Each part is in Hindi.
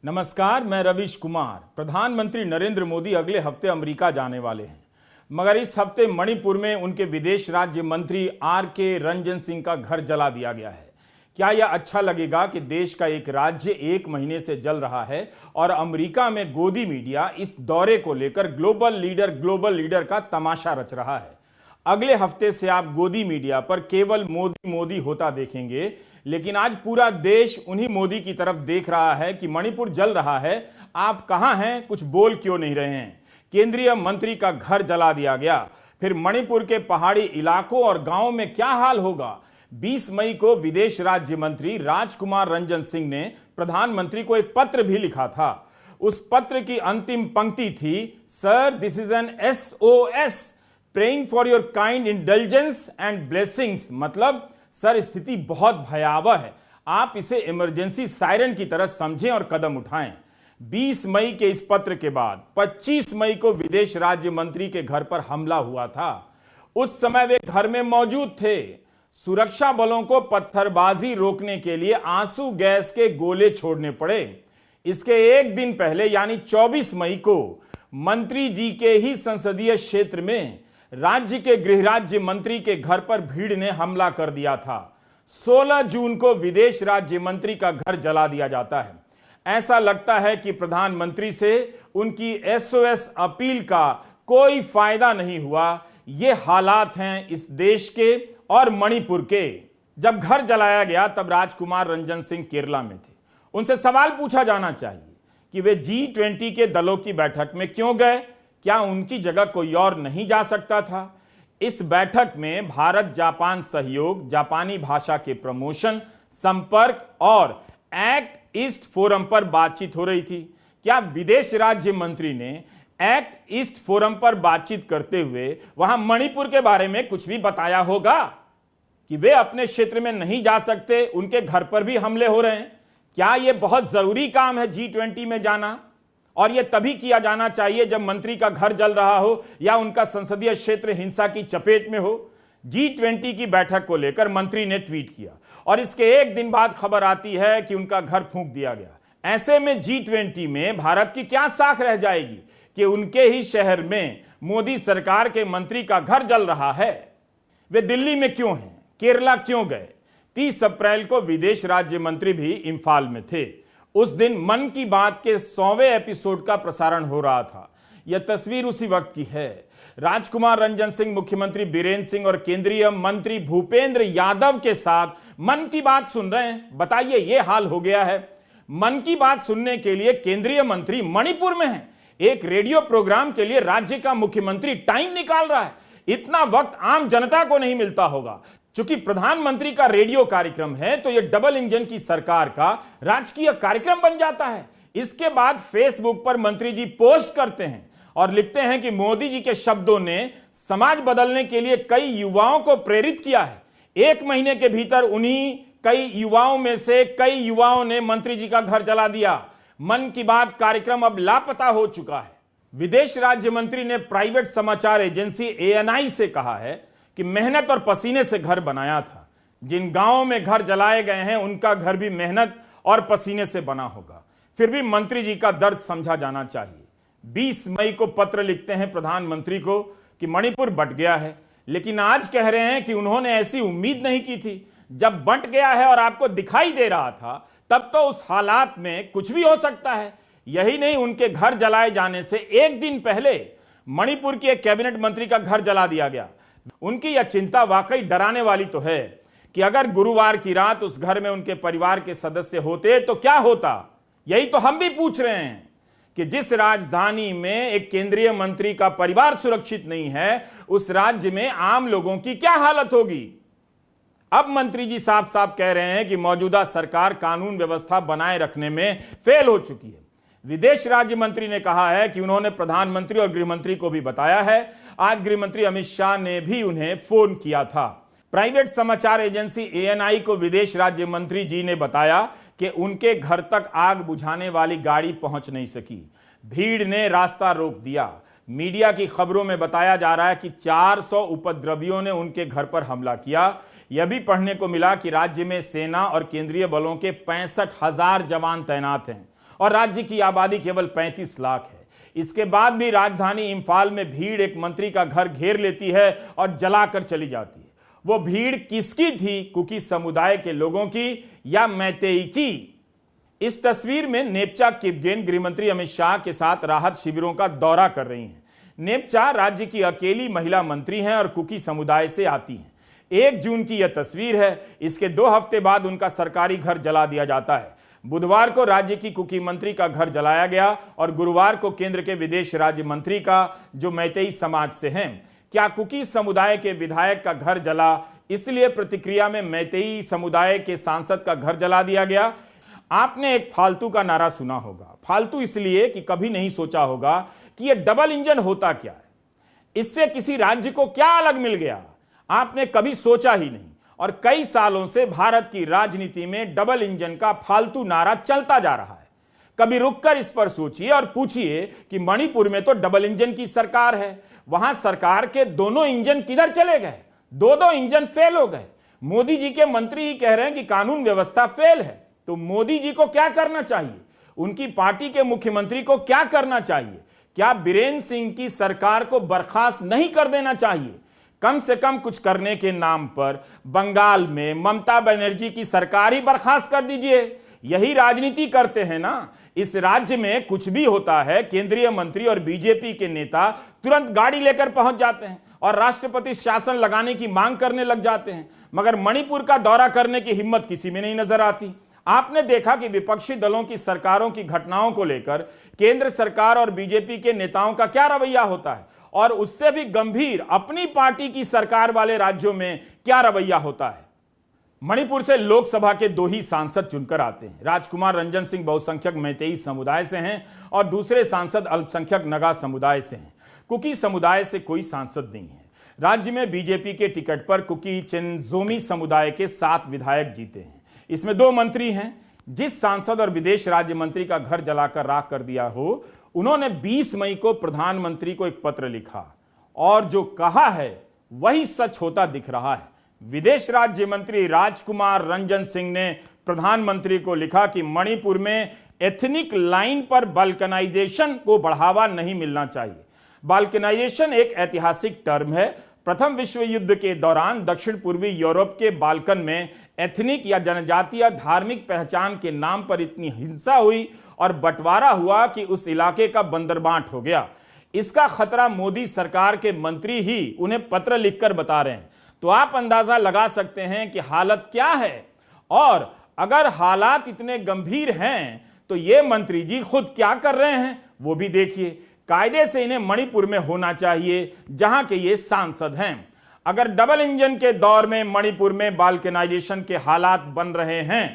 नमस्कार, मैं रवीश कुमार। प्रधानमंत्री नरेंद्र मोदी अगले हफ्ते अमेरिका जाने वाले हैं, मगर इस हफ्ते मणिपुर में उनके विदेश राज्य मंत्री आर.के. रंजन सिंह का घर जला दिया गया है। क्या यह अच्छा लगेगा कि देश का एक राज्य 1 महीने से जल रहा है और अमेरिका में गोदी मीडिया इस दौरे को लेकर ग्लोबल लीडर का तमाशा रच रहा है। अगले हफ्ते से आप गोदी मीडिया पर केवल मोदी मोदी होता देखेंगे, लेकिन आज पूरा देश उन्हीं मोदी की तरफ देख रहा है कि मणिपुर जल रहा है, आप कहां हैं, कुछ बोल क्यों नहीं रहे हैं। केंद्रीय मंत्री का घर जला दिया गया, फिर मणिपुर के पहाड़ी इलाकों और गांवों में क्या हाल होगा। 20 मई को विदेश राज्य मंत्री राजकुमार रंजन सिंह ने प्रधानमंत्री को एक पत्र भी लिखा था। उस पत्र की अंतिम पंक्ति थी, sir this is an SOS, praying for your kind indulgence and blessings. मतलब सर स्थिति बहुत भयावह है, आप इसे इमरजेंसी सायरन की तरह समझें और कदम उठाएं। 20 मई के इस पत्र के बाद 25 मई को विदेश राज्य मंत्री के घर पर हमला हुआ था। उस समय वे घर में मौजूद थे। सुरक्षा बलों को पत्थरबाजी रोकने के लिए आंसू गैस के गोले छोड़ने पड़े। इसके एक दिन पहले यानी 24 मई को मंत्री जी के ही संसदीय क्षेत्र में राज्य के गृह राज्य मंत्री के घर पर भीड़ ने हमला कर दिया था। 16 जून को विदेश राज्य मंत्री का घर जला दिया जाता है। ऐसा लगता है कि प्रधानमंत्री से उनकी SOS अपील का कोई फायदा नहीं हुआ। ये हालात हैं इस देश के और मणिपुर के। जब घर जलाया गया तब राजकुमार रंजन सिंह केरला में थे। उनसे सवाल पूछा जाना चाहिए कि वे G20 के दलों की बैठक में क्यों गए, क्या उनकी जगह कोई और नहीं जा सकता था। इस बैठक में भारत जापान सहयोग, जापानी भाषा के प्रमोशन, संपर्क और एक्ट ईस्ट फोरम पर बातचीत हो रही थी। क्या विदेश राज्य मंत्री ने एक्ट ईस्ट फोरम पर बातचीत करते हुए वहां मणिपुर के बारे में कुछ भी बताया होगा कि वे अपने क्षेत्र में नहीं जा सकते, उनके घर पर भी हमले हो रहे हैं। क्या यह बहुत जरूरी काम है G20 में जाना, और यह तभी किया जाना चाहिए जब मंत्री का घर जल रहा हो या उनका संसदीय क्षेत्र हिंसा की चपेट में हो। G20 की बैठक को लेकर मंत्री ने ट्वीट किया और इसके एक दिन बाद खबर आती है कि उनका घर फूंक दिया गया। ऐसे में G20 में भारत की क्या साख रह जाएगी कि उनके ही शहर में मोदी सरकार के मंत्री का घर जल रहा है। वे दिल्ली में क्यों हैं, केरला क्यों गए। 30 अप्रैल को विदेश राज्य मंत्री भी इंफाल में थे। उस दिन मन की बात के 100वें एपिसोड का प्रसारण हो रहा था। यह तस्वीर उसी वक्त की है। राजकुमार रंजन सिंह, मुख्यमंत्री बीरेंद्र सिंह और केंद्रीय मंत्री भूपेंद्र यादव के साथ मन की बात सुन रहे हैं। बताइए, यह हाल हो गया है। मन की बात सुनने के लिए केंद्रीय मंत्री मणिपुर में है। एक रेडियो प्रोग्राम के लिए राज्य का मुख्यमंत्री टाइम निकाल रहा है। इतना वक्त आम जनता को नहीं मिलता होगा। चूंकि प्रधानमंत्री का रेडियो कार्यक्रम है तो यह डबल इंजन की सरकार का राजकीय कार्यक्रम बन जाता है। इसके बाद फेसबुक पर मंत्री जी पोस्ट करते हैं और लिखते हैं कि मोदी जी के शब्दों ने समाज बदलने के लिए कई युवाओं को प्रेरित किया है। 1 महीने के भीतर उन्हीं कई युवाओं में से कई युवाओं ने मंत्री जी का घर जला दिया। मन की बात कार्यक्रम अब लापता हो चुका है। विदेश राज्य मंत्री ने प्राइवेट समाचार एजेंसी ANI से कहा है कि मेहनत और पसीने से घर बनाया था। जिन गांवों में घर जलाए गए हैं उनका घर भी मेहनत और पसीने से बना होगा। फिर भी मंत्री जी का दर्द समझा जाना चाहिए। 20 मई को पत्र लिखते हैं प्रधानमंत्री को कि मणिपुर बंट गया है, लेकिन आज कह रहे हैं कि उन्होंने ऐसी उम्मीद नहीं की थी। जब बंट गया है और आपको दिखाई दे रहा था तब तो उस हालात में कुछ भी हो सकता है। यही नहीं, उनके घर जलाए जाने से एक दिन पहले मणिपुर के एक कैबिनेट मंत्री का घर जला दिया गया। उनकी यह चिंता वाकई डराने वाली तो है कि अगर गुरुवार की रात उस घर में उनके परिवार के सदस्य होते तो क्या होता। यही तो हम भी पूछ रहे हैं कि जिस राजधानी में एक केंद्रीय मंत्री का परिवार सुरक्षित नहीं है, उस राज्य में आम लोगों की क्या हालत होगी। अब मंत्री जी साफ साफ कह रहे हैं कि मौजूदा सरकार कानून व्यवस्था बनाए रखने में फेल हो चुकी है। विदेश राज्य मंत्री ने कहा है कि उन्होंने प्रधानमंत्री और गृहमंत्री को भी बताया है। आज गृहमंत्री अमित शाह ने भी उन्हें फोन किया था। प्राइवेट समाचार एजेंसी ANI को विदेश राज्य मंत्री जी ने बताया कि उनके घर तक आग बुझाने वाली गाड़ी पहुंच नहीं सकी। भीड़ ने रास्ता रोक दिया। मीडिया की खबरों में बताया जा रहा है कि 400 उपद्रवियों ने उनके घर पर हमला किया। यह भी पढ़ने को मिला कि राज्य में सेना और केंद्रीय बलों के 65,000 जवान तैनात हैं और राज्य की आबादी केवल 35 लाख है। इसके बाद भी राजधानी इंफाल में भीड़ एक मंत्री का घर घेर लेती है और जलाकर चली जाती है। वो भीड़ किसकी थी? कुकी समुदाय के लोगों की या मैतेई की? इस तस्वीर में नेप्चा किपगेन गृहमंत्री अमित शाह के साथ राहत शिविरों का दौरा कर रही हैं। नेप्चा राज्य की अकेली महिला मंत्री हैं और कुकी समुदाय से आती हैं। 1 जून की यह तस्वीर है। इसके 2 हफ्ते बाद उनका सरकारी घर जला दिया जाता है। बुधवार को राज्य की कुकी मंत्री का घर जलाया गया और गुरुवार को केंद्र के विदेश राज्य मंत्री का, जो मैतेई समाज से हैं। क्या कुकी समुदाय के विधायक का घर जला, इसलिए प्रतिक्रिया में मैतेई समुदाय के सांसद का घर जला दिया गया? आपने एक फालतू का नारा सुना होगा। फालतू इसलिए कि कभी नहीं सोचा होगा कि यह डबल इंजन होता क्या है, इससे किसी राज्य को क्या अलग मिल गया। आपने कभी सोचा ही नहीं और कई सालों से भारत की राजनीति में डबल इंजन का फालतू नारा चलता जा रहा है। कभी रुककर इस पर सोचिए और पूछिए कि मणिपुर में तो डबल इंजन की सरकार है, वहां सरकार के दोनों इंजन किधर चले गए? 2 इंजन फेल हो गए। मोदी जी के मंत्री ही कह रहे हैं कि कानून व्यवस्था फेल है, तो मोदी जी को क्या करना चाहिए? उनकी पार्टी के मुख्यमंत्री को क्या करना चाहिए? क्या बीरेन सिंह की सरकार को बर्खास्त नहीं कर देना चाहिए? कम से कम कुछ करने के नाम पर बंगाल में ममता बनर्जी की सरकार ही बर्खास्त कर दीजिए। यही राजनीति करते हैं ना। इस राज्य में कुछ भी होता है, केंद्रीय मंत्री और बीजेपी के नेता तुरंत गाड़ी लेकर पहुंच जाते हैं और राष्ट्रपति शासन लगाने की मांग करने लग जाते हैं, मगर मणिपुर का दौरा करने की हिम्मत किसी में नहीं नजर आती। आपने देखा कि विपक्षी दलों की सरकारों की घटनाओं को लेकर केंद्र सरकार और बीजेपी के नेताओं का क्या रवैया होता है, और उससे भी गंभीर अपनी पार्टी की सरकार वाले राज्यों में क्या रवैया होता है। मणिपुर से लोकसभा के 2 ही सांसद चुनकर आते हैं। राजकुमार रंजन सिंह बहुसंख्यक मैतेई समुदाय से हैं और दूसरे सांसद अल्पसंख्यक नगा समुदाय से हैं। कुकी समुदाय से कोई सांसद नहीं है। राज्य में बीजेपी के टिकट पर कुकी चिनजोमी समुदाय के 7 विधायक जीते हैं। इसमें 2 मंत्री हैं। जिस सांसद और विदेश राज्य मंत्री का घर जलाकर राख कर दिया हो, उन्होंने 20 मई को प्रधानमंत्री को एक पत्र लिखा और जो कहा है वही सच होता दिख रहा है। विदेश राज्य मंत्री राजकुमार रंजन सिंह ने प्रधानमंत्री को लिखा कि मणिपुर में एथनिक लाइन पर बाल्कनाइजेशन को बढ़ावा नहीं मिलना चाहिए। बाल्कनाइजेशन एक ऐतिहासिक टर्म है। प्रथम विश्व युद्ध के दौरान दक्षिण पूर्वी यूरोप के बाल्कन में एथनिक या जनजातीय धार्मिक पहचान के नाम पर इतनी हिंसा हुई और बंटवारा हुआ कि उस इलाके का बंदरबांट हो गया। इसका खतरा मोदी सरकार के मंत्री ही उन्हें पत्र लिखकर बता रहे हैं। तो आप अंदाजा लगा सकते हैं कि हालत क्या है, और अगर हालात इतने गंभीर हैं तो ये मंत्री जी खुद क्या कर रहे हैं वो भी देखिए। कायदे से इन्हें मणिपुर में होना चाहिए जहां के ये सांसद हैं। अगर डबल इंजन के दौर में मणिपुर में बाल्कनाइजेशन के हालात बन रहे हैं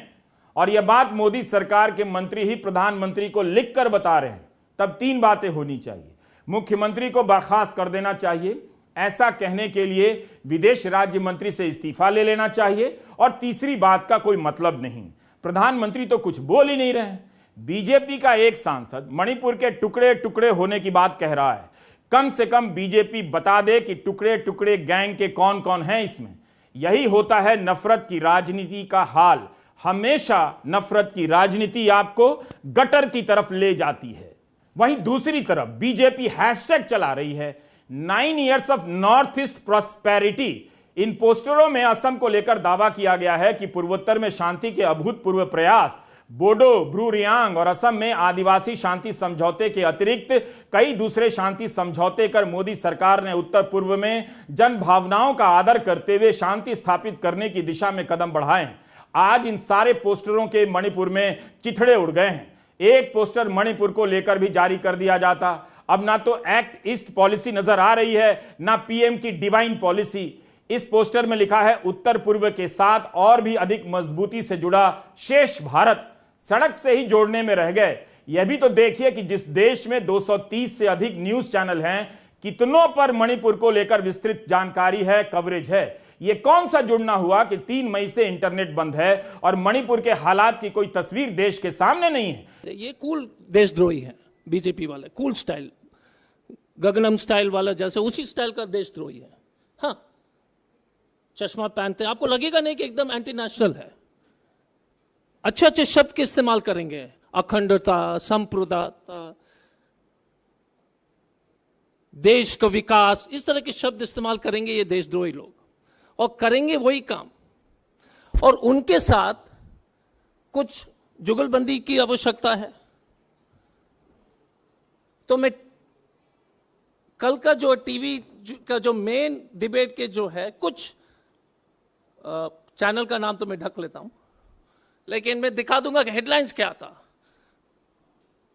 और यह बात मोदी सरकार के मंत्री ही प्रधानमंत्री को लिखकर बता रहे हैं, तब 3 बातें होनी चाहिए। मुख्यमंत्री को बर्खास्त कर देना चाहिए, ऐसा कहने के लिए विदेश राज्य मंत्री से इस्तीफा ले लेना चाहिए, और तीसरी बात का कोई मतलब नहीं। प्रधानमंत्री तो कुछ बोल ही नहीं रहे। बीजेपी का एक सांसद मणिपुर के टुकड़े टुकड़े होने की बात कह रहा है। कम से कम बीजेपी बता दे कि टुकड़े टुकड़े गैंग के कौन कौन हैं इसमें। यही होता है नफरत की राजनीति का हाल। हमेशा नफरत की राजनीति आपको गटर की तरफ ले जाती है। वहीं दूसरी तरफ बीजेपी हैशटैग चला रही है 9 years of north east prosperity. इन पोस्टरों में असम को लेकर दावा किया गया है कि पूर्वोत्तर में शांति के अभूतपूर्व प्रयास, बोडो, ब्रू रियांग और असम में आदिवासी शांति समझौते के अतिरिक्त कई दूसरे शांति समझौते कर मोदी सरकार ने उत्तर पूर्व में जन भावनाओं का आदर करते हुए शांति स्थापित करने की दिशा में कदम बढ़ाए हैं। आज इन सारे पोस्टरों के मणिपुर में चिथड़े उड़ गए हैं। एक पोस्टर मणिपुर को लेकर भी जारी कर दिया जाता। अब ना तो एक्ट ईस्ट पॉलिसी नजर आ रही है, ना पीएम की डिवाइन पॉलिसी। इस पोस्टर में लिखा है उत्तर पूर्व के साथ और भी अधिक मजबूती से जुड़ा शेष भारत सड़क से ही जोड़ने में रह गए। यह भी तो देखिए कि जिस देश में 230 से अधिक न्यूज चैनल हैं, कितनों पर मणिपुर को लेकर विस्तृत जानकारी है, कवरेज है। यह कौन सा जुड़ना हुआ कि 3 मई से इंटरनेट बंद है और मणिपुर के हालात की कोई तस्वीर देश के सामने नहीं है। ये कूल देशद्रोही है बीजेपी वाले, कूल स्टाइल, गगनम स्टाइल वाला, जैसे उसी स्टाइल का देशद्रोही है। हाँ, चश्मा पहनते हैं, आपको लगेगा नहीं कि एकदम एंटी नेशनल है। अच्छे अच्छे शब्द के इस्तेमाल करेंगे, अखंडता, संप्रभुता, देश का विकास, इस तरह के शब्द इस्तेमाल करेंगे ये देशद्रोही लोग, और करेंगे वही काम। और उनके साथ कुछ जुगलबंदी की आवश्यकता है। तो मैं कल का जो टीवी का जो मेन डिबेट के जो है, कुछ चैनल का नाम तो मैं ढक लेता हूं, लेकिन मैं दिखा दूंगा कि हेडलाइंस क्या था।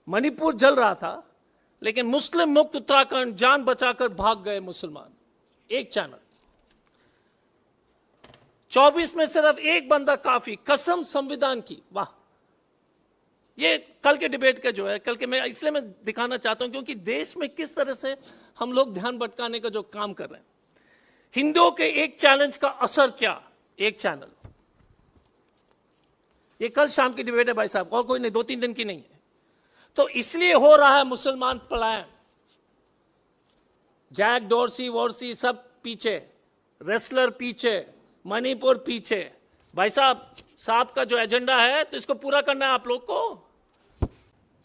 मणिपुर जल रहा था, लेकिन मुस्लिम मुक्त उत्तराखंड, जान बचाकर भाग गए मुसलमान। एक चैनल। 24 में सिर्फ एक बंदा काफी, कसम संविधान की। वाह! ये कल के डिबेट का जो है, कल के मैं इसलिए मैं दिखाना चाहता हूं क्योंकि देश में किस तरह से हम लोग ध्यान भटकाने का जो काम कर रहे हैं। हिंदुओं के एक चैलेंज का असर क्या? एक चैनल। ये कल शाम की डिबेट है भाई साहब, और कोई नहीं, 2-3 दिन की नहीं है। तो इसलिए हो रहा है मुसलमान पलायन। जैक डोरसी वोरसी सब पीछे, रेसलर पीछे, मणिपुर पीछे। भाई साहब का जो एजेंडा है, तो इसको पूरा करना है आप लोग को।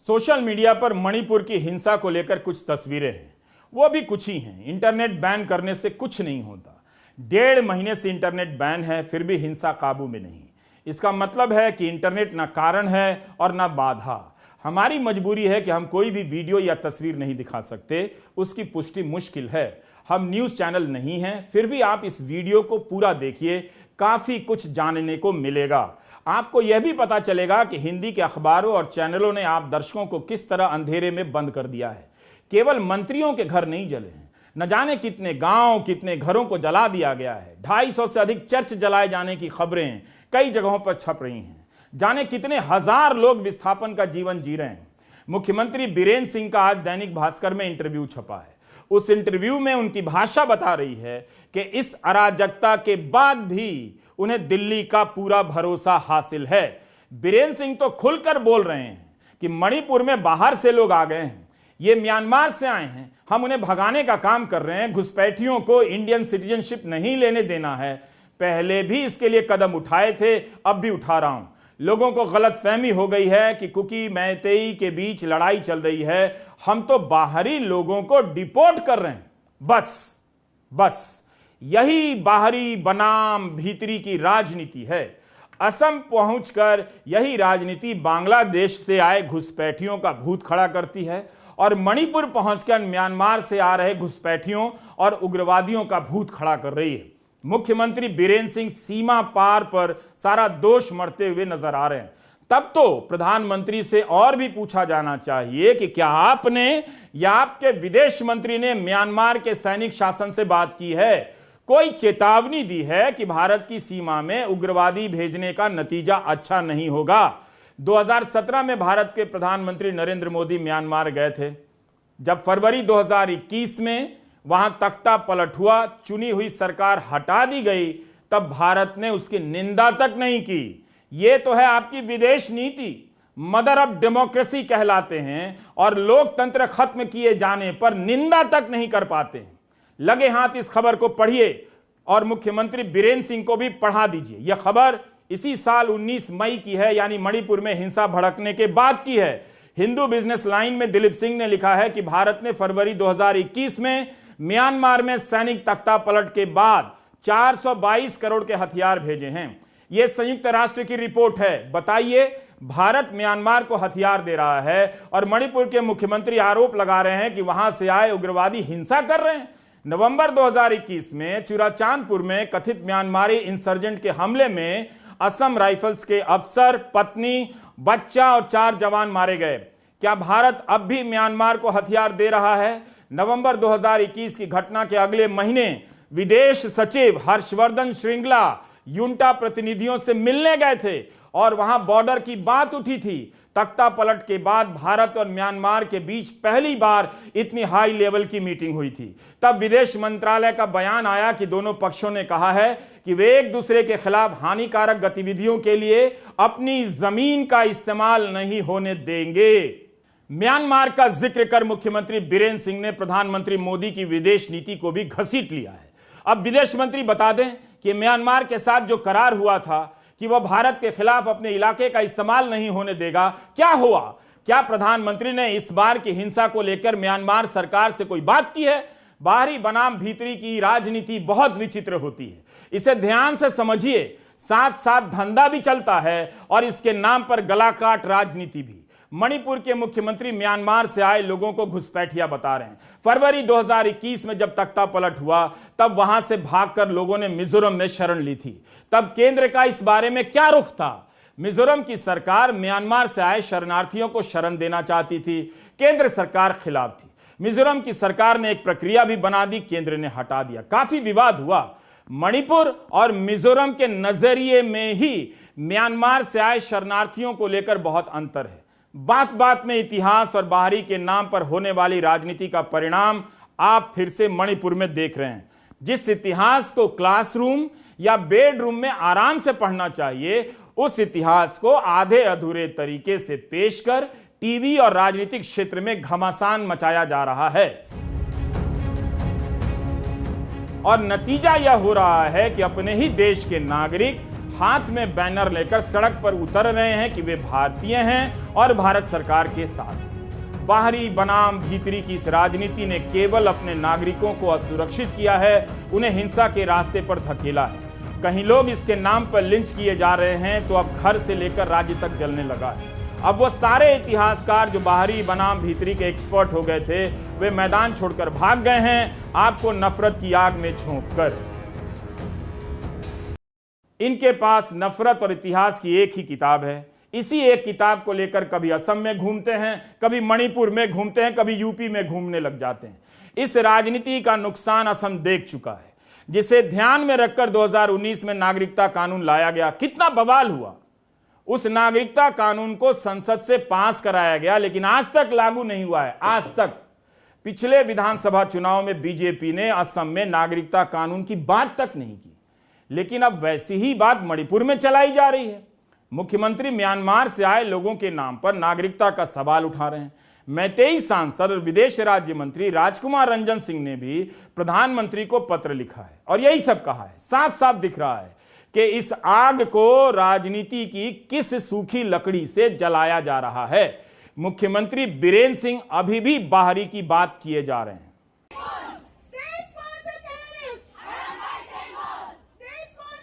सोशल मीडिया पर मणिपुर की हिंसा को लेकर कुछ तस्वीरें हैं, वो भी कुछ ही हैं। इंटरनेट बैन करने से कुछ नहीं होता। 1.5 महीने से इंटरनेट बैन है, फिर भी हिंसा काबू में नहीं। इसका मतलब है कि इंटरनेट ना कारण है और ना बाधा। हमारी मजबूरी है कि हम कोई भी वीडियो या तस्वीर नहीं दिखा सकते, उसकी पुष्टि मुश्किल है। हम न्यूज़ चैनल नहीं हैं, फिर भी आप इस वीडियो को पूरा देखिए, काफ़ी कुछ जानने को मिलेगा। आपको यह भी पता चलेगा कि हिंदी के अखबारों और चैनलों ने आप दर्शकों को किस तरह अंधेरे में बंद कर दिया है। केवल मंत्रियों के घर नहीं जले हैं, न जाने कितने गांव, कितने घरों को जला दिया गया है। 250 से अधिक चर्च जलाए जाने की खबरें कई जगहों पर छप रही हैं। जाने कितने हजार लोग विस्थापन का जीवन जी रहे हैं। मुख्यमंत्री बीरेंद्र सिंह का आज दैनिक भास्कर में इंटरव्यू छपा है। उस इंटरव्यू में उनकी भाषा बता रही है कि इस अराजकता के बाद भी उन्हें दिल्ली का पूरा भरोसा हासिल है। बीरेंद्र सिंह तो खुलकर बोल रहे हैं कि मणिपुर में बाहर से लोग आ गए हैं, ये म्यांमार से आए हैं, हम उन्हें भगाने का काम कर रहे हैं, घुसपैठियों को इंडियन सिटीजनशिप नहीं लेने देना है। पहले भी इसके लिए कदम उठाए थे, अब भी उठा रहा हूं। लोगों को गलतफहमी हो गई है कि कुकी मैतेई के बीच लड़ाई चल रही है, हम तो बाहरी लोगों को डिपोर्ट कर रहे हैं। बस यही बाहरी बनाम भीतरी की राजनीति है। असम पहुंचकर यही राजनीति बांग्लादेश से आए घुसपैठियों का भूत खड़ा करती है और मणिपुर पहुंचकर म्यांमार से आ रहे घुसपैठियों और उग्रवादियों का भूत खड़ा कर रही है। मुख्यमंत्री बीरेंद्र सिंह सीमा पार पर सारा दोष मढ़ते हुए नजर आ रहे हैं। तब तो प्रधानमंत्री से और भी पूछा जाना चाहिए कि क्या आपने या आपके विदेश मंत्री ने म्यांमार के सैनिक शासन से बात की है, कोई चेतावनी दी है कि भारत की सीमा में उग्रवादी भेजने का नतीजा अच्छा नहीं होगा। 2017 में भारत के प्रधानमंत्री नरेंद्र मोदी म्यांमार गए थे। जब फरवरी 2021 में वहां तख्ता पलट हुआ, चुनी हुई सरकार हटा दी गई, तब भारत ने उसकी निंदा तक नहीं की। यह तो है आपकी विदेश नीति, मदर ऑफ डेमोक्रेसी कहलाते हैं, और लोकतंत्र खत्म किए जाने पर निंदा तक नहीं कर पाते हैं। लगे हाथ इस खबर को पढ़िए और मुख्यमंत्री बीरेंद्र सिंह को भी पढ़ा दीजिए। यह खबर इसी साल 19 मई की है, यानी मणिपुर में हिंसा भड़कने के बाद की है। हिंदू बिजनेस लाइन में दिलीप सिंह ने लिखा है कि भारत ने फरवरी 2021 में म्यांमार में सैनिक तख्ता पलट के बाद 422 करोड़ के हथियार भेजे हैं। यह संयुक्त राष्ट्र की रिपोर्ट है। बताइए, भारत म्यांमार को हथियार दे रहा है और मणिपुर के मुख्यमंत्री आरोप लगा रहे हैं कि वहां से आए उग्रवादी हिंसा कर रहे हैं। नवंबर 2021 में चुराचांदपुर में कथित म्यांमारी इंसर्जेंट के हमले में असम राइफल्स के अफसर, पत्नी, बच्चा और 4 जवान मारे गए। क्या भारत अब भी म्यांमार को हथियार दे रहा है? नवंबर 2021 की घटना के अगले महीने विदेश सचिव हर्षवर्धन श्रृंगला यूंटा प्रतिनिधियों से मिलने गए थे और वहां बॉर्डर की बात उठी थी। तख्ता पलट के बाद भारत और म्यांमार के बीच पहली बार इतनी हाई लेवल की मीटिंग हुई थी। तब विदेश मंत्रालय का बयान आया कि दोनों पक्षों ने कहा है कि वे एक दूसरे के खिलाफ हानिकारक गतिविधियों के लिए अपनी जमीन का इस्तेमाल नहीं होने देंगे। म्यांमार का जिक्र कर मुख्यमंत्री बीरेंद्र सिंह ने प्रधानमंत्री मोदी की विदेश नीति को भी घसीट लिया है। अब विदेश मंत्री बता दें कि म्यांमार के साथ जो करार हुआ था कि वह भारत के खिलाफ अपने इलाके का इस्तेमाल नहीं होने देगा। क्या हुआ? क्या प्रधानमंत्री ने इस बार की हिंसा को लेकर म्यांमार सरकार से कोई बात की है? बाहरी बनाम भीतरी की राजनीति बहुत विचित्र होती है, इसे ध्यान से समझिए। साथ साथ धंधा भी चलता है और इसके नाम पर गलाकाट राजनीति भी। मणिपुर के मुख्यमंत्री म्यांमार से आए लोगों को घुसपैठिया बता रहे हैं। फरवरी 2021 में जब तख्ता पलट हुआ तब वहां से भागकर लोगों ने मिजोरम में शरण ली थी। तब केंद्र का इस बारे में क्या रुख था? मिजोरम की सरकार म्यांमार से आए शरणार्थियों को शरण देना चाहती थी, केंद्र सरकार खिलाफ थी। मिजोरम की सरकार ने एक प्रक्रिया भी बना दी, केंद्र ने हटा दिया। काफी विवाद हुआ। मणिपुर और मिजोरम के नजरिए में ही म्यांमार से आए शरणार्थियों को लेकर बहुत अंतर है। बात बात में इतिहास और बाहरी के नाम पर होने वाली राजनीति का परिणाम आप फिर से मणिपुर में देख रहे हैं। जिस इतिहास को क्लासरूम या बेडरूम में आराम से पढ़ना चाहिए, उस इतिहास को आधे अधूरे तरीके से पेश कर टीवी और राजनीतिक क्षेत्र में घमासान मचाया जा रहा है। और नतीजा यह हो रहा है कि अपने ही देश के नागरिक हाथ में बैनर लेकर सड़क पर उतर रहे हैं कि वे भारतीय हैं और भारत सरकार के साथ हैं। बाहरी बनाम भीतरी की इस राजनीति ने केवल अपने नागरिकों को असुरक्षित किया है, उन्हें हिंसा के रास्ते पर धकेला है। कहीं लोग इसके नाम पर लिंच किए जा रहे हैं तो अब घर से लेकर राज्य तक जलने लगा है। अब वो सारे इतिहासकार जो बाहरी बनाम भीतरी के एक्सपर्ट हो गए थे, वे मैदान छोड़कर भाग गए हैं, आपको नफरत की आग में झोंककर। इनके पास नफरत और इतिहास की एक ही किताब है। इसी एक किताब को लेकर कभी असम में घूमते हैं, कभी मणिपुर में घूमते हैं, कभी यूपी में घूमने लग जाते हैं। इस राजनीति का नुकसान असम देख चुका है, जिसे ध्यान में रखकर 2019 में नागरिकता कानून लाया गया। कितना बवाल हुआ। उस नागरिकता कानून को संसद से पास कराया गया, लेकिन आज तक लागू नहीं हुआ है। आज तक पिछले विधानसभा चुनाव में बीजेपी ने असम में नागरिकता कानून की बात तक नहीं की, लेकिन अब वैसी ही बात मणिपुर में चलाई जा रही है। मुख्यमंत्री म्यांमार से आए लोगों के नाम पर नागरिकता का सवाल उठा रहे हैं। मैतेई सांसद और विदेश राज्य मंत्री राजकुमार रंजन सिंह ने भी प्रधानमंत्री को पत्र लिखा है और यही सब कहा है। साफ साफ दिख रहा है कि इस आग को राजनीति की किस सूखी लकड़ी से जलाया जा रहा है। मुख्यमंत्री बीरेन सिंह अभी भी बाहरी की बात किए जा रहे हैं।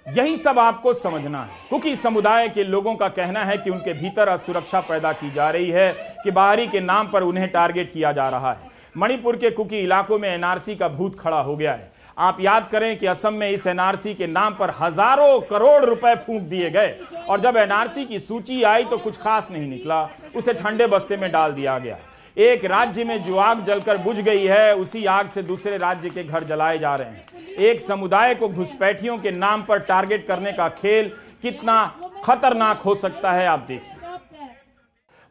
यही सब आपको समझना है। कुकी समुदाय के लोगों का कहना है कि उनके भीतर असुरक्षा पैदा की जा रही है, कि बाहरी के नाम पर उन्हें टारगेट किया जा रहा है। मणिपुर के कुकी इलाकों में एनआरसी का भूत खड़ा हो गया है। आप याद करें कि असम में इस एनआरसी के नाम पर हजारों करोड़ रुपए फूंक दिए गए और जब एनआरसी की सूची आई तो कुछ खास नहीं निकला, उसे ठंडे बस्ते में डाल दिया गया। एक राज्य में जो आग जलकर बुझ गई है, उसी आग से दूसरे राज्य के घर जलाए जा रहे हैं। एक समुदाय को घुसपैठियों के नाम पर टारगेट करने का खेल कितना खतरनाक हो सकता है, आप देखिए।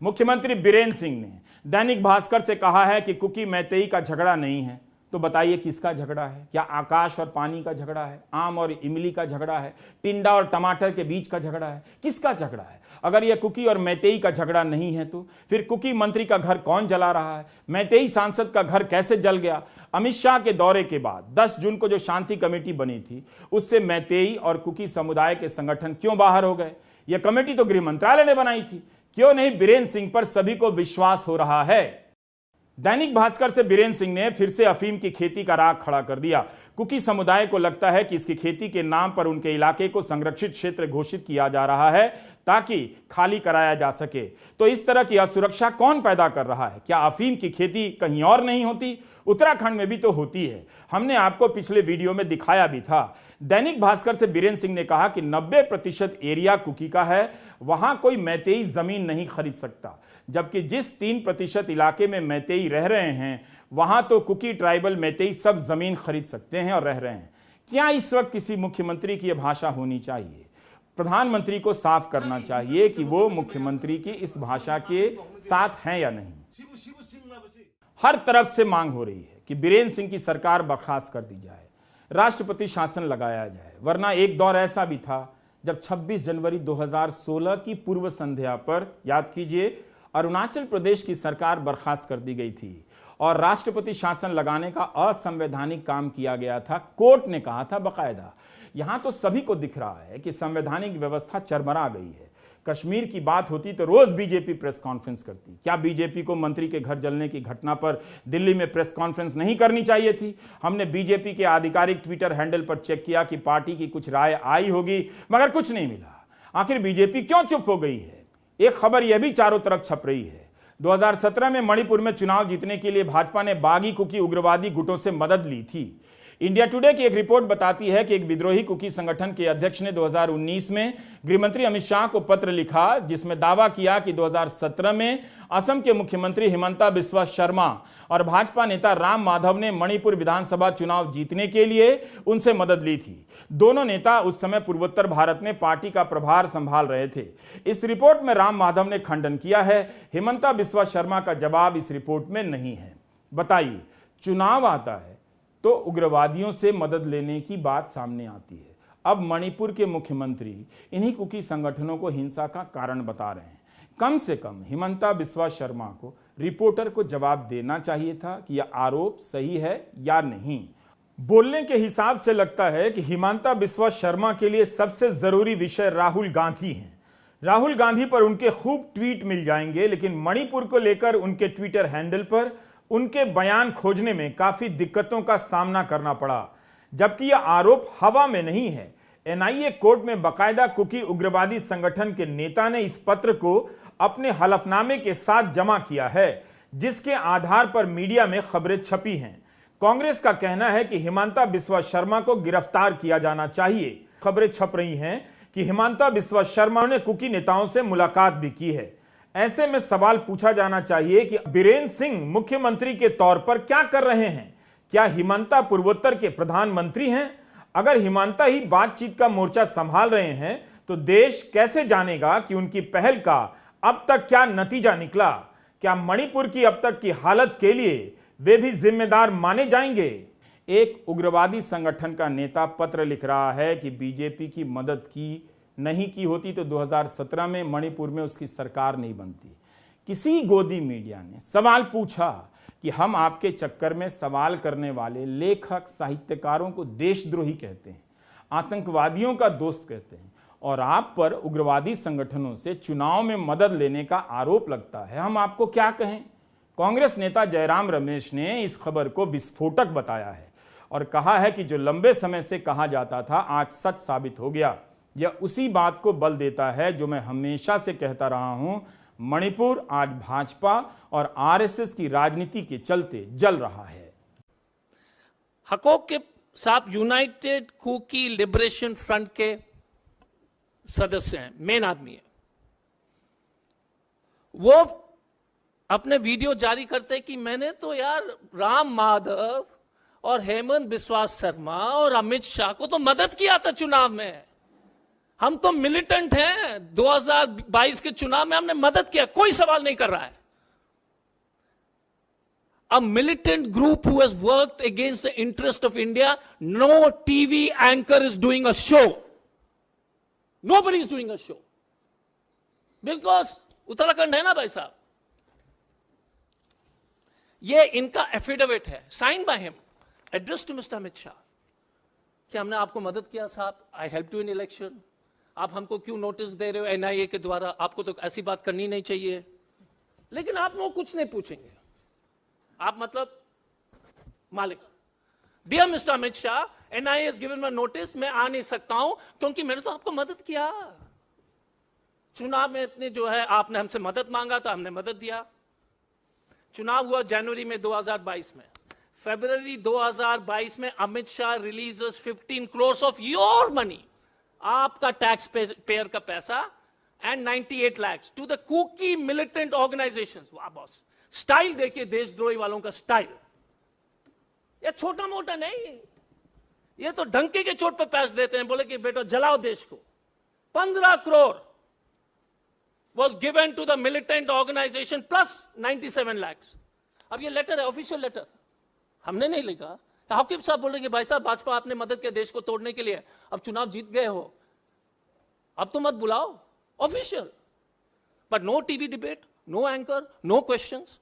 मुख्यमंत्री बीरेन सिंह ने दैनिक भास्कर से कहा है कि कुकी मैतेई का झगड़ा नहीं है। तो बताइए किसका झगड़ा है? क्या आकाश और पानी का झगड़ा है? आम और इमली का झगड़ा है? टिंडा और टमाटर के बीच का झगड़ा है? किसका झगड़ा है? अगर यह कुकी और मैतेई का झगड़ा नहीं है तो फिर कुकी मंत्री का घर कौन जला रहा है? मैतेई सांसद का घर कैसे जल गया? अमित शाह के दौरे के बाद 10 जून को जो शांति कमेटी बनी थी, उससे मैतेई और कुकी समुदाय के संगठन क्यों बाहर हो गए? यह कमेटी तो गृह मंत्रालय ने बनाई थी। क्यों नहीं बीरेन सिंह पर सभी को विश्वास हो रहा है। दैनिक भास्कर से बीरेन सिंह ने फिर से अफीम की खेती का राग खड़ा कर दिया। कुकी समुदाय को लगता है कि इसकी खेती के नाम पर उनके इलाके को संरक्षित क्षेत्र घोषित किया जा रहा है ताकि खाली कराया जा सके। तो इस तरह की असुरक्षा कौन पैदा कर रहा है? क्या अफीम की खेती कहीं और नहीं होती? उत्तराखंड में भी तो होती है। हमने आपको पिछले वीडियो में दिखाया भी था। दैनिक भास्कर से बीरेन सिंह ने कहा कि 90% एरिया कुकी का है, वहां कोई मैतेई जमीन नहीं खरीद सकता, जबकि जिस 3% इलाके में मैतेई रह रहे हैं वहां तो कुकी ट्राइबल मैतेई सब जमीन खरीद सकते हैं और रह रहे हैं। क्या इस वक्त किसी मुख्यमंत्री की यह भाषा होनी चाहिए? प्रधानमंत्री को साफ करना चाहिए कि वो मुख्यमंत्री की इस भाषा के साथ हैं या नहीं। हर तरफ से मांग हो रही है कि बीरेन सिंह की सरकार बर्खास्त कर दी जाए, राष्ट्रपति शासन लगाया जाए, वरना एक दौर ऐसा भी था जब 26 जनवरी 2016 की पूर्व संध्या पर, याद कीजिए, अरुणाचल प्रदेश की सरकार बर्खास्त कर दी गई थी और राष्ट्रपति शासन लगाने का असंवैधानिक काम किया गया था। कोर्ट ने कहा था बकायदा यहां तो सभी को दिख रहा है कि संवैधानिक व्यवस्था चरमरा गई है। कश्मीर की बात होती तो रोज बीजेपी प्रेस कॉन्फ्रेंस करती। क्या बीजेपी को मंत्री के घर जलने की घटना पर दिल्ली में प्रेस कॉन्फ्रेंस नहीं करनी चाहिए थी? हमने बीजेपी के आधिकारिक ट्विटर हैंडल पर चेक किया कि पार्टी की कुछ राय आई होगी, मगर कुछ नहीं मिला। आखिर बीजेपी क्यों चुप हो गई है? एक खबर यह भी चारों तरफ छप रही है। 2017 में मणिपुर में चुनाव जीतने के लिए भाजपा ने बागी कुकी उग्रवादी गुटों से मदद ली थी। इंडिया टुडे की एक रिपोर्ट बताती है कि एक विद्रोही कुकी संगठन के अध्यक्ष ने 2019 में गृहमंत्री अमित शाह को पत्र लिखा, जिसमें दावा किया कि 2017 में असम के मुख्यमंत्री हिमंता बिस्वा शर्मा और भाजपा नेता राम माधव ने मणिपुर विधानसभा चुनाव जीतने के लिए उनसे मदद ली थी। दोनों नेता उस समय पूर्वोत्तर भारत में पार्टी का प्रभार संभाल रहे थे। इस रिपोर्ट में राम माधव ने खंडन किया है। हिमंता बिस्वा शर्मा का जवाब इस रिपोर्ट में नहीं है। बताइए, चुनाव आता है तो उग्रवादियों से मदद लेने की बात सामने आती है। अब मणिपुर के मुख्यमंत्री इन्हीं कुकी संगठनों को हिंसा का कारण बता रहे हैं। कम से कम हिमंता बिस्वा शर्मा को रिपोर्टर को जवाब देना चाहिए था कि यह आरोप सही है या नहीं। बोलने के हिसाब से लगता है कि हिमंता बिस्वा शर्मा के लिए सबसे जरूरी विषय राहुल गांधी हैं। राहुल गांधी पर उनके खूब ट्वीट मिल जाएंगे, लेकिन मणिपुर को लेकर उनके ट्विटर हैंडल पर उनके बयान खोजने में काफी दिक्कतों का सामना करना पड़ा। जबकि यह आरोप हवा में नहीं है। एनआईए कोर्ट में बकायदा कुकी उग्रवादी संगठन के नेता ने इस पत्र को अपने हलफनामे के साथ जमा किया है, जिसके आधार पर मीडिया में खबरें छपी हैं। कांग्रेस का कहना है कि हिमंता बिस्वा शर्मा को गिरफ्तार किया जाना चाहिए। खबरें छप रही हैं कि हिमंता बिस्वा शर्मा ने कुकी नेताओं से मुलाकात भी की है। ऐसे में सवाल पूछा जाना चाहिए कि बीरेन सिंह मुख्यमंत्री के तौर पर क्या कर रहे हैं? क्या हिमंता पूर्वोत्तर के प्रधानमंत्री हैं? अगर हिमंता ही बातचीत का मोर्चा संभाल रहे हैं तो देश कैसे जानेगा कि उनकी पहल का अब तक क्या नतीजा निकला? क्या मणिपुर की अब तक की हालत के लिए वे भी जिम्मेदार माने जाएंगे? एक उग्रवादी संगठन का नेता पत्र लिख रहा है कि बीजेपी की मदद की नहीं की होती तो 2017 में मणिपुर में उसकी सरकार नहीं बनती। किसी गोदी मीडिया ने सवाल पूछा कि हम आपके चक्कर में सवाल करने वाले लेखक साहित्यकारों को देशद्रोही कहते हैं, आतंकवादियों का दोस्त कहते हैं, और आप पर उग्रवादी संगठनों से चुनाव में मदद लेने का आरोप लगता है, हम आपको क्या कहें? कांग्रेस नेता जयराम रमेश ने इस खबर को विस्फोटक बताया है और कहा है कि जो लंबे समय से कहा जाता था आज सच साबित हो गया। यह उसी बात को बल देता है जो मैं हमेशा से कहता रहा हूं, मणिपुर आज भाजपा और आरएसएस की राजनीति के चलते जल रहा है। हकोक के साथ यूनाइटेड कुकी लिबरेशन फ्रंट के सदस्य हैं, मेन आदमी है। वो अपने वीडियो जारी करते कि मैंने तो यार राम माधव और हेमंत बिस्वा शर्मा और अमित शाह को तो मदद किया था चुनाव में। हम तो मिलिटेंट हैं, 2022 के चुनाव में हमने मदद किया, कोई सवाल नहीं कर रहा है। A militant group who has worked against the interest of India, no TV anchor is doing a show. Nobody is doing a show. Because Uttarakhand है ना भाई साहब। ये इनका एफिडेविट है, sign by him, address to mister Amit Shah, कि हमने आपको मदद किया साहब, I help you in election, आप हमको क्यों नोटिस दे रहे हो एनआईए के द्वारा, आपको तो ऐसी बात करनी नहीं चाहिए। लेकिन आप वो कुछ नहीं पूछेंगे, आप मतलब मालिक। Dear mister Amit Shah, NIA has given me notice, मैं आ नहीं सकता हूं क्योंकि मैंने तो आपको मदद किया। चुनाव में इतने जो है आपने हमसे मदद मांगा था, हमने मदद दिया। चुनाव हुआ जनवरी में 2022 में। फरवरी 2022 में Amit Shah releases 15 crores of your money, आपका टैक्स पेयर का पैसा, and 98 lakhs to the Kuki militant organisations. वाह बॉस, स्टाइल देखिए देशद्रोही वालों का स्टाइल। ये छोटा मोटा नहीं, ये तो डंके के चोट पे पैसे देते हैं, बोले कि बेटा जलाओ देश को। 15 crore was given to the militant organization plus 97 lakhs। अब ये लेटर है, ऑफिशियल लेटर, हमने नहीं लिखा। हाकिब साहब बोल रहे कि भाई साहब भाजपा आपने मदद किया देश को तोड़ने के लिए, अब चुनाव जीत गए हो, अब तो मत बुलाओ, official. But no TV debate, no anchor, no questions.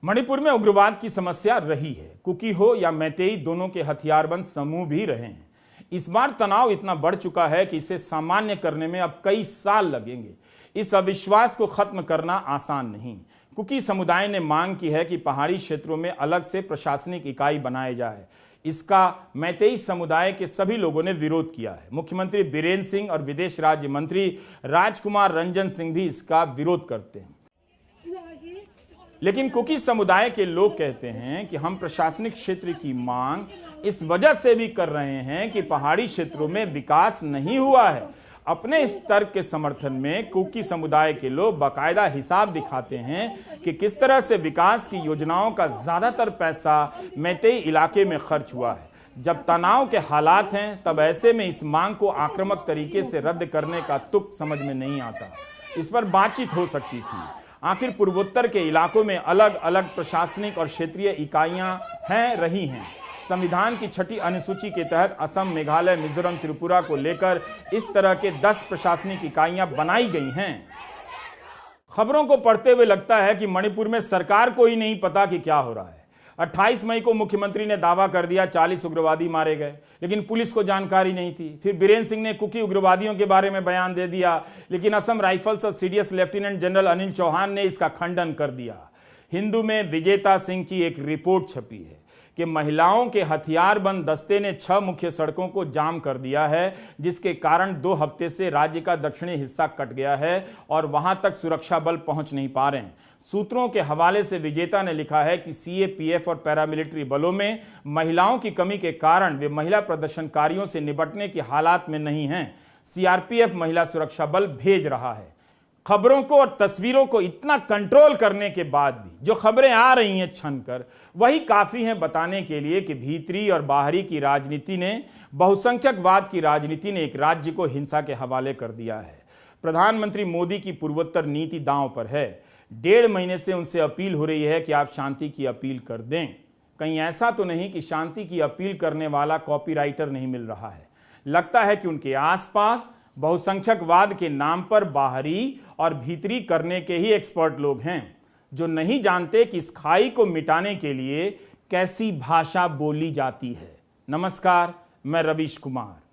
Manipur में उग्रवाद की समस्या रही है। कुकी हो या मैतेई, दोनों के हथियारबंद समूह भी रहे हैं। इस बार तनाव इतना बढ़ चुका है कि इसे सामान्य करने में अब कई साल लगेंगे। इस अविश्वास को खत्म करना आसान नहीं। कुकी समुदाय ने मांग की है कि पहाड़ी क्षेत्रों में अलग से प्रशासनिक इकाई बनाए जाए। इसका मैतेई समुदाय के सभी लोगों ने विरोध किया है। मुख्यमंत्री बीरेन सिंह और विदेश राज्य मंत्री राजकुमार रंजन सिंह भी इसका विरोध करते हैं। लेकिन कुकी समुदाय के लोग कहते हैं कि हम प्रशासनिक क्षेत्र की मांग इस वजह से भी कर रहे हैं कि पहाड़ी क्षेत्रों में विकास नहीं हुआ है। अपने इस तर्क के समर्थन में कुकी समुदाय के लोग बाकायदा हिसाब दिखाते हैं कि किस तरह से विकास की योजनाओं का ज्यादातर पैसा मैतेई इलाके में खर्च हुआ है। जब तनाव के हालात हैं तब ऐसे में इस मांग को आक्रामक तरीके से रद्द करने का तुक समझ में नहीं आता। इस पर बातचीत हो सकती थी। आखिर पूर्वोत्तर के इलाकों में अलग अलग प्रशासनिक और क्षेत्रीय इकाइयां रही हैं। संविधान की 6ठी अनुसूची के तहत असम, मेघालय, मिजोरम, त्रिपुरा को लेकर इस तरह के 10 प्रशासनिक इकाइयां बनाई गई हैं। खबरों को पढ़ते हुए लगता है कि मणिपुर में सरकार को ही नहीं पता कि क्या हो रहा है। 28 मई को मुख्यमंत्री ने दावा कर दिया 40 उग्रवादी मारे गए, लेकिन पुलिस को जानकारी नहीं थी। फिर बीरेन सिंह ने कुकी उग्रवादियों के बारे में बयान दे दिया, लेकिन असम राइफल्स और CDS lieutenant general Anil Chauhan ने इसका खंडन कर दिया। हिंदू में विजेता सिंह की एक रिपोर्ट छपी है कि महिलाओं के हथियारबंद दस्ते ने 6 मुख्य सड़कों को जाम कर दिया है, जिसके कारण 2 हफ्ते से राज्य का दक्षिणी हिस्सा कट गया है और वहां तक सुरक्षा बल पहुंच नहीं पा रहे हैं। सूत्रों के हवाले से विजेता ने लिखा है कि सीएपीएफ और पैरामिलिट्री बलों में महिलाओं की कमी के कारण वे महिला प्रदर्शनकारियों से निपटने की हालात में नहीं हैं। सीआरपीएफ महिला सुरक्षा बल भेज रहा है। खबरों को और तस्वीरों को इतना कंट्रोल करने के बाद भी जो खबरें आ रही हैं छनकर, वही काफी हैं बताने के लिए कि भीतरी और बाहरी की राजनीति ने, बहुसंख्यकवाद की राजनीति ने एक राज्य को हिंसा के हवाले कर दिया है। प्रधानमंत्री मोदी की पूर्वोत्तर नीति दांव पर है। 1.5 महीने से उनसे अपील हो रही है कि आप शांति की अपील कर दें। कहीं ऐसा तो नहीं कि शांति की अपील करने वाला कॉपीराइटर नहीं मिल रहा है। लगता है कि उनके आसपास बहुसंख्यकवाद के नाम पर बाहरी और भीतरी करने के ही एक्सपर्ट लोग हैं, जो नहीं जानते कि इस खाई को मिटाने के लिए कैसी भाषा बोली जाती है। नमस्कार, मैं रवीश कुमार।